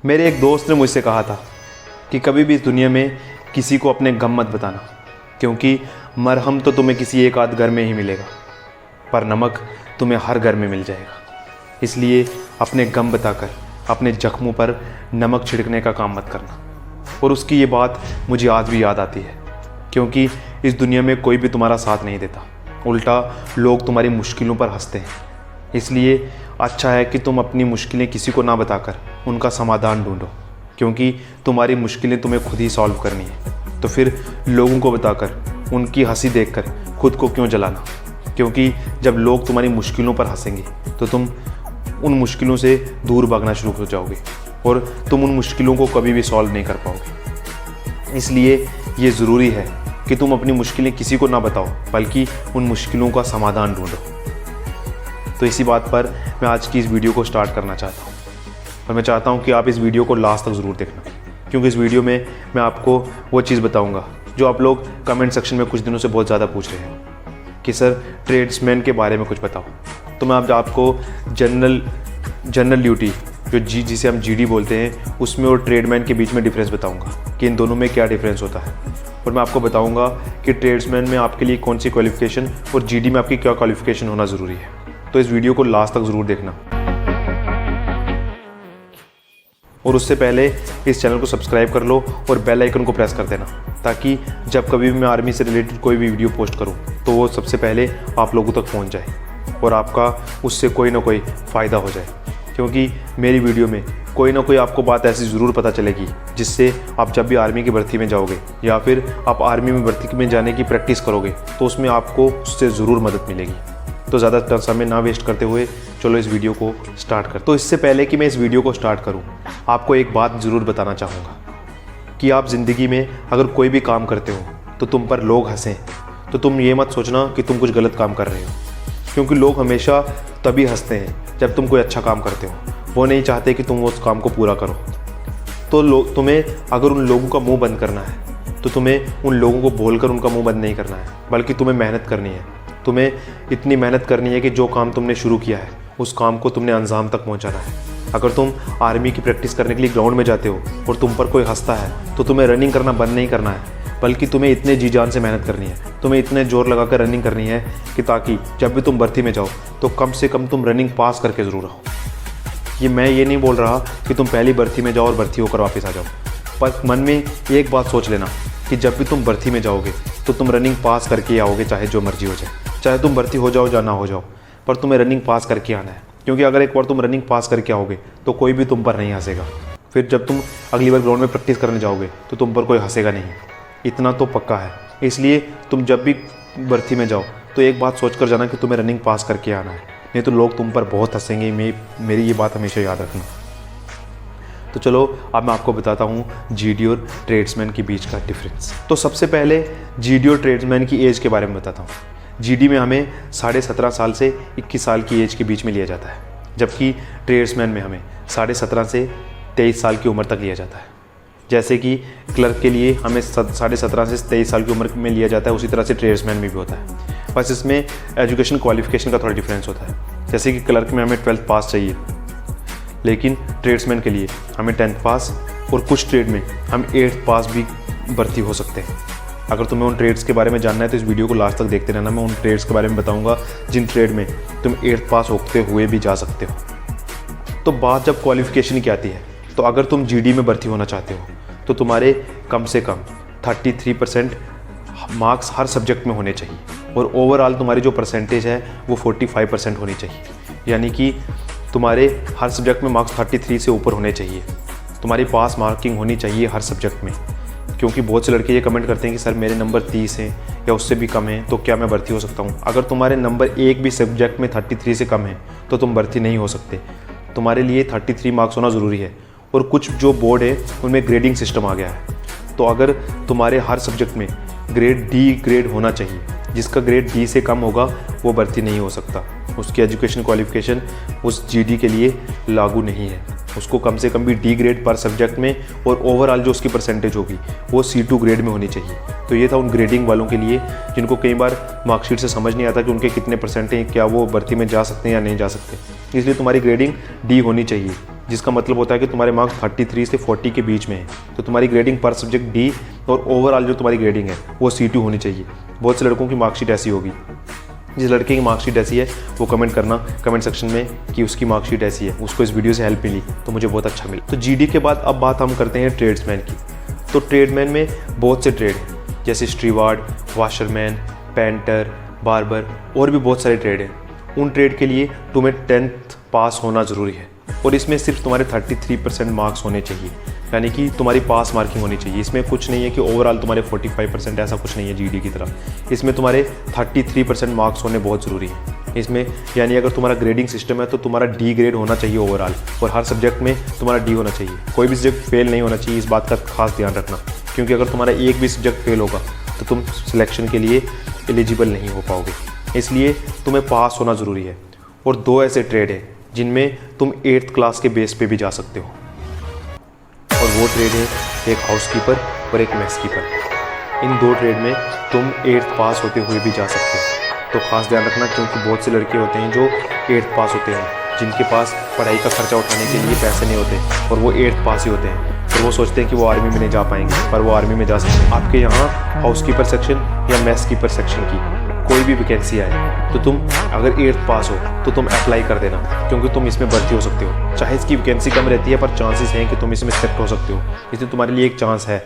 मेरे एक दोस्त ने मुझसे कहा था कि कभी भी इस दुनिया में किसी को अपने गम मत बताना, क्योंकि मरहम तो तुम्हें किसी एक आध घर में ही मिलेगा, पर नमक तुम्हें हर घर में मिल जाएगा। इसलिए अपने गम बताकर अपने जख्मों पर नमक छिड़कने का काम मत करना। और उसकी ये बात मुझे आज भी याद आती है, क्योंकि इस दुनिया में कोई भी तुम्हारा साथ नहीं देता, उल्टा लोग तुम्हारी मुश्किलों पर हंसते हैं। इसलिए अच्छा है कि तुम अपनी मुश्किलें किसी को ना बताकर उनका समाधान ढूंढो, क्योंकि तुम्हारी मुश्किलें तुम्हें खुद ही सॉल्व करनी है। तो फिर लोगों को बताकर उनकी हंसी देखकर खुद को क्यों जलाना, क्योंकि जब लोग तुम्हारी मुश्किलों पर हंसेंगे तो तुम उन मुश्किलों से दूर भागना शुरू हो जाओगे और तुम उन मुश्किलों को कभी भी सॉल्व नहीं कर पाओगे। इसलिए ये ज़रूरी है कि तुम अपनी मुश्किलें किसी को ना बताओ, बल्कि उन मुश्किलों का समाधान ढूंढो। तो इसी बात पर मैं आज की इस वीडियो को स्टार्ट करना चाहता हूँ, और मैं चाहता हूँ कि आप इस वीडियो को लास्ट तक ज़रूर देखना, क्योंकि इस वीडियो में मैं आपको वो चीज़ बताऊँगा जो आप लोग कमेंट सेक्शन में कुछ दिनों से बहुत ज़्यादा पूछ रहे हैं कि सर ट्रेड्समैन के बारे में कुछ बताओ। तो मैं आपको जनरल ड्यूटी जिसे हम जीडी बोलते हैं, उसमें और ट्रेडमैन के बीच में डिफरेंस बताऊंगा कि इन दोनों में क्या डिफरेंस होता है। और मैं आपको बताऊंगा कि ट्रेड्समैन में आपके लिए कौन सी क्वालिफ़िकेशन और जीडी में आपकी क्या क्वालिफ़िकेशन होना ज़रूरी है। तो इस वीडियो को लास्ट तक ज़रूर देखना, और उससे पहले इस चैनल को सब्सक्राइब कर लो और बेल आइकन को प्रेस कर देना, ताकि जब कभी भी मैं आर्मी से रिलेटेड कोई भी वीडियो पोस्ट करूं तो वो सबसे पहले आप लोगों तक पहुंच जाए और आपका उससे कोई ना कोई फ़ायदा हो जाए। क्योंकि मेरी वीडियो में कोई ना कोई आपको बात ऐसी ज़रूर पता चलेगी जिससे आप जब भी आर्मी की भर्ती में जाओगे या फिर आप आर्मी में भर्ती में जाने की प्रैक्टिस करोगे तो उसमें आपको उससे ज़रूर मदद मिलेगी। तो ज़्यादा समय ना वेस्ट करते हुए चलो इस वीडियो को स्टार्ट कर। तो इससे पहले कि मैं इस वीडियो को स्टार्ट करूं, आपको एक बात ज़रूर बताना चाहूँगा कि आप ज़िंदगी में अगर कोई भी काम करते हो तो तुम पर लोग हंसें, तो तुम ये मत सोचना कि तुम कुछ गलत काम कर रहे हो, क्योंकि लोग हमेशा तभी हंसते हैं जब तुम कोई अच्छा काम करते हो। वो नहीं चाहते कि तुम उस काम को पूरा करो। तो तुम्हें अगर उन लोगों का मुँह बंद करना है तो तुम्हें उन लोगों को बोलकर उनका मुँह बंद नहीं करना है, बल्कि तुम्हें मेहनत करनी है। तुम्हें इतनी मेहनत करनी है कि जो काम तुमने शुरू किया है उस काम को तुमने अंजाम तक पहुंचाना है। अगर तुम आर्मी की प्रैक्टिस करने के लिए ग्राउंड में जाते हो और तुम पर कोई हंसता है तो तुम्हें रनिंग करना बंद नहीं करना है, बल्कि तुम्हें इतने जी जान से मेहनत करनी है, तुम्हें इतने जोर लगाकर रनिंग करनी है कि ताकि जब भी तुम भर्ती में जाओ तो कम से कम तुम रनिंग पास करके ज़रूर आओ। मैं ये नहीं बोल रहा कि तुम पहली भर्ती में जाओ और भर्ती होकर वापस आ जाओ, पर मन में एक बात सोच लेना कि जब भी तुम भर्ती में जाओगे तो तुम रनिंग पास करके आओगे, चाहे जो मर्जी हो जाए, चाहे तुम भर्ती हो जाओ या ना हो जाओ, पर तुम्हें रनिंग पास करके आना है। क्योंकि अगर एक बार तुम रनिंग पास करके आओगे तो कोई भी तुम पर नहीं हंसेगा। फिर जब तुम अगली बार ग्राउंड में प्रैक्टिस करने जाओगे तो तुम पर कोई हंसेगा नहीं, इतना तो पक्का है। इसलिए तुम जब भी भर्ती में जाओ तो एक बात सोच कर जाना कि तुम्हें रनिंग पास करके आना है, नहीं तो लोग तुम पर बहुत हंसेंगे। मेरी ये बात हमेशा याद रखना। तो चलो अब मैं आपको बताता हूँ जीडी और ट्रेड्समैन के बीच का डिफरेंस। तो सबसे पहले जीडी और ट्रेड्समैन की एज के बारे में बताता हूँ। जीडी में हमें 17.5 साल से 21 साल की एज के बीच में लिया जाता है, जबकि ट्रेड्समैन में हमें 17.5 से 23 साल की उम्र तक लिया जाता है। जैसे कि क्लर्क के लिए हमें 17.5 से 23 साल की उम्र में लिया जाता है, उसी तरह से ट्रेड्समैन में भी होता है। बस इसमें एजुकेशन क्वालिफिकेशन का थोड़ा डिफरेंस होता है। जैसे कि क्लर्क में हमें 12th पास चाहिए, लेकिन ट्रेड्समैन के लिए हमें 10th पास, और कुछ ट्रेड में हम 8th पास भी भर्ती हो सकते हैं। अगर तुम्हें उन ट्रेड्स के बारे में जानना है तो इस वीडियो को लास्ट तक देखते रहना। मैं उन ट्रेड्स के बारे में बताऊंगा जिन ट्रेड में तुम 8th पास होते हुए भी जा सकते हो। तो बात जब क्वालिफिकेशन की आती है, तो अगर तुम जीडी में भर्ती होना चाहते हो तो तुम्हारे कम से कम 33% मार्क्स हर सब्जेक्ट में होने चाहिए, और ओवरऑल तुम्हारी जो परसेंटेज है वो 45% होनी चाहिए। यानी कि तुम्हारे हर सब्जेक्ट में मार्क्स 33 से ऊपर होने चाहिए। तुम्हारी पास मार्किंग होनी चाहिए हर सब्जेक्ट में, क्योंकि बहुत से लड़के ये कमेंट करते हैं कि सर मेरे नंबर 30 हैं या उससे भी कम हैं, तो क्या मैं भर्ती हो सकता हूँ? अगर तुम्हारे नंबर एक भी सब्जेक्ट में 33 से कम है तो तुम भर्ती नहीं हो सकते। तुम्हारे लिए 33 मार्क्स होना ज़रूरी है। और कुछ जो बोर्ड है उनमें ग्रेडिंग सिस्टम आ गया है, तो अगर तुम्हारे हर सब्जेक्ट में ग्रेड डी ग्रेड होना चाहिए, जिसका ग्रेड डी से कम होगा वो भर्ती नहीं हो सकता। उसकी एजुकेशन क्वालिफिकेशन उस जीडी के लिए लागू नहीं है। उसको कम से कम भी डी ग्रेड पर सब्जेक्ट में, और ओवरऑल जो उसकी परसेंटेज होगी वो C2 ग्रेड में होनी चाहिए। तो ये था उन ग्रेडिंग वालों के लिए जिनको कई बार मार्कशीट से समझ नहीं आता कि उनके कितने परसेंट हैं, क्या वो भर्ती में जा सकते हैं या नहीं जा सकते। इसलिए तुम्हारी ग्रेडिंग डी होनी चाहिए, जिसका मतलब होता है कि तुम्हारे मार्क्स 33 से 40 के बीच में है। तो तुम्हारी ग्रेडिंग पर सब्जेक्ट डी और ओवरऑल जो तुम्हारी ग्रेडिंग है वो C2 होनी चाहिए। बहुत से लड़कों की मार्कशीट ऐसी होगी। जिस लड़के की मार्कशीट ऐसी है वो कमेंट करना कमेंट सेक्शन में कि उसकी मार्कशीट ऐसी है, उसको इस वीडियो से हेल्प मिली तो मुझे बहुत अच्छा मिला। तो GD के बाद अब बात हम करते हैं ट्रेड्समैन की। तो ट्रेडमैन में बहुत से ट्रेड हैं, जैसे स्टीवार्ड, वाशरमैन, पेंटर, बार्बर और भी बहुत सारे ट्रेड हैं। उन ट्रेड के लिए तुम्हें 10th पास होना ज़रूरी है, और इसमें सिर्फ तुम्हारे 33% मार्क्स होने चाहिए, यानी कि तुम्हारी पास मार्किंग होनी चाहिए। इसमें कुछ नहीं है कि ओवरऑल तुम्हारे 45%, ऐसा कुछ नहीं है GD की तरह। इसमें तुम्हारे 33% मार्क्स होने बहुत ज़रूरी है। इसमें यानी अगर तुम्हारा ग्रेडिंग सिस्टम है तो तुम्हारा D ग्रेड होना चाहिए ओवरऑल, और हर सब्जेक्ट में तुम्हारा D होना चाहिए। कोई भी सब्जेक्ट फेल नहीं होना चाहिए, इस बात का खास ध्यान रखना, क्योंकि अगर तुम्हारा एक भी सब्जेक्ट फेल होगा तो तुम सिलेक्शन के लिए एलिजिबल नहीं हो पाओगे। इसलिए तुम्हें पास होना ज़रूरी है। और 2 ऐसे ट्रेड हैं जिनमें तुम 8th क्लास के बेस पे भी जा सकते हो, और वो ट्रेड है एक हाउसकीपर और एक मेस कीपर। इन 2 ट्रेड में तुम 8th पास होते हुए भी जा सकते हो। तो खास ध्यान रखना, क्योंकि बहुत से लड़के होते हैं जो 8th पास होते हैं, जिनके पास पढ़ाई का खर्चा उठाने के लिए पैसे नहीं होते, और वो 8th पास ही होते हैं, और वो सोचते हैं कि वो आर्मी में नहीं जा पाएंगे, पर वो आर्मी में जा सकते हैं। आपके यहाँ हाउसकीपर सेक्शन या मेस कीपर सेक्शन की कोई भी वैकेंसी आए तो तुम अगर 8th पास हो तो तुम अप्लाई कर देना, क्योंकि तुम इसमें भर्ती हो सकते हो। चाहे इसकी वैकेंसी कम रहती है, पर चांसेस हैं कि तुम इसमें सेलेक्ट हो सकते हो। इसलिए तुम्हारे लिए एक चांस है।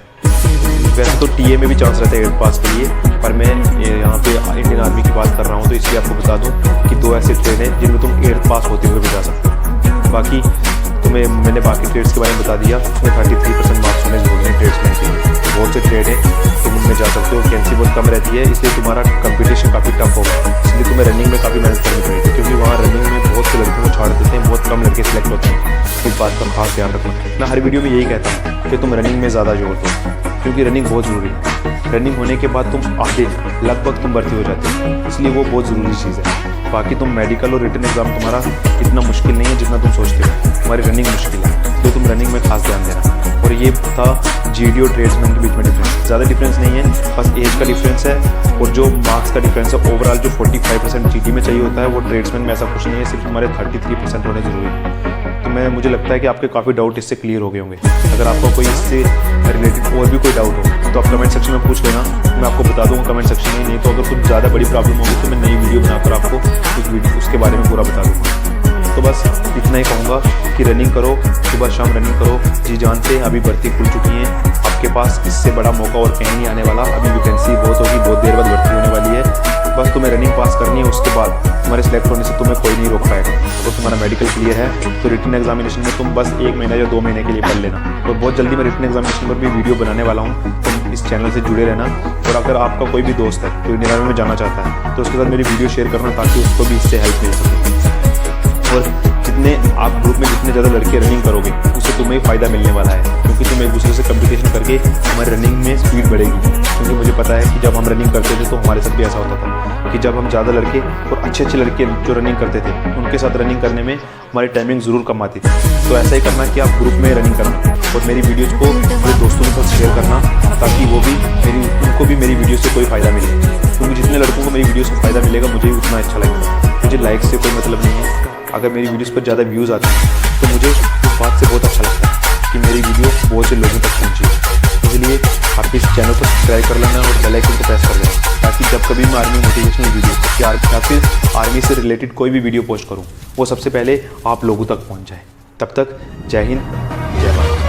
वैसे तो TA में भी चांस रहता है 8th पास के लिए, पर मैं यहाँ पे इंडियन आर्मी की बात कर रहा हूँ, तो इसलिए आपको बता दूँ कि 2 ऐसे ट्रेड हैं जिनमें तुम 8th पास होते हुए भी जा सकते हो। बाकी मैंने बाकी ट्रेड्स के बारे में बता दिया। उसमें 33% मार्क्स होने जरूरी है ट्रेड्समैन के लिए। बहुत से ट्रेड हैं तुम उनमें जा सकते हो, वैकेंसी बहुत कम रहती है, इसलिए तुम्हारा कंपटीशन काफ़ी टफ होगा। इसलिए तुम्हें रनिंग में काफ़ी मेहनत करनी पड़ेगी, क्योंकि वहाँ रनिंग में बहुत से लड़कों को छाड़ देते हैं, बहुत कम लड़के सिलेक्ट होते हैं। इस बात का खास ध्यान रखना। मैं हर वीडियो में यही कहता हूँ कि तुम रनिंग में ज़्यादा जोर दो, क्योंकि रनिंग बहुत ज़रूरी है। रनिंग होने के बाद तुम आधे लगभग तुम भर्ती हो जाते हो, इसलिए वो बहुत ज़रूरी चीज़ है। बाकी तुम मेडिकल और रिटन एग्जाम तुम्हारा इतना मुश्किल नहीं है जितना तुम सोचते हो, तुम्हारी रनिंग मुश्किल है, तो तुम रनिंग में खास ध्यान देना। और ये था GD और ट्रेड्समैन के बीच में डिफरेंस। ज़्यादा डिफरेंस नहीं है, बस एज का डिफरेंस है और जो मार्क्स का डिफरेंस है। ओवरऑल जो 45% GD में चाहिए होता है, वो ट्रेड्समैन में ऐसा कुछ नहीं है, सिर्फ तुम्हारे 33% होने ज़रूरी है। तो मुझे लगता है कि आपके काफ़ी डाउट इससे क्लियर हो गए होंगे। अगर आपको कोई इससे रिलेटेड और भी कोई डाउट हो तो आप कमेंट सेक्शन में पूछ लेना, मैं आपको बता दूँगा कमेंट सेक्शन में। नहीं तो अगर कुछ ज़्यादा बड़ी प्रॉब्लम होगी तो मैं नई वीडियो बनाकर आपको उसके बारे में पूरा बता दूँगा। तो बस इतना ही कहूँगा कि रनिंग करो, सुबह शाम रनिंग करो जी जान से। अभी भर्ती खुल चुकी है, आपके पास इससे बड़ा मौका और कहीं नहीं आने वाला। अभी वैकेंसी बहुत होगी, बहुत देर बाद भर्ती होने वाली है। बस तुम्हें रनिंग पास करनी है, उसके बाद तुम्हारे सिलेक्ट होने से तुम्हें कोई नहीं रोक पाएगा। तो तुम्हारा मेडिकल क्लियर है तो रिटन एग्जामिनेशन में तुम बस 1 महीना या 2 महीने के लिए पढ़ लेना। तो बहुत जल्दी मैं रिटन एग्जामिनेशन पर भी वीडियो बनाने वाला हूँ, तुम इस चैनल से जुड़े रहना। और अगर आपका कोई भी दोस्त है जो इंडियन आर्मी में जाना चाहता है तो उसके साथ मेरी वीडियो शेयर करना, ताकि उसको भी इससे हेल्प मिल सके। और जितने आप ग्रुप में जितने ज़्यादा लड़के रनिंग करोगे उससे तुम्हें फ़ायदा मिलने वाला है, क्योंकि तुम एक दूसरे से कंपटीशन करके हमारी रनिंग में स्पीड बढ़ेगी। क्योंकि मुझे पता है कि जब हम रनिंग करते थे तो हमारे साथ भी ऐसा होता था कि जब हम ज़्यादा लड़के और अच्छे लड़के जो रनिंग करते थे उनके साथ रनिंग करने में हमारी टाइमिंग ज़रूर कम आती थी। तो ऐसा ही करना कि आप ग्रुप में रनिंग करना और मेरी वीडियोज़ को अपने दोस्तों के साथ शेयर करना, ताकि उनको भी मेरी वीडियो से कोई फ़ायदा मिले। क्योंकि जितने लड़कों को मेरी वीडियो से फ़ायदा मिलेगा मुझे भी उतना अच्छा लगेगा। मुझे लाइक से कोई मतलब नहीं है, अगर मेरी वीडियोस पर ज़्यादा व्यूज़ आते हैं तो मुझे उस बात से बहुत अच्छा लगता है कि मेरी वीडियो बहुत से लोगों तक पहुँची है। इसलिए आप इस चैनल को सब्सक्राइब कर लेना और बेल आइकन को प्रेस कर देना, ताकि जब कभी मैं आर्मी मोटिवेशनल वीडियो या फिर आर्मी से रिलेटेड कोई भी वीडियो पोस्ट करूँ वो सबसे पहले आप लोगों तक पहुँच जाए। तब तक जय हिंद, जय भारत।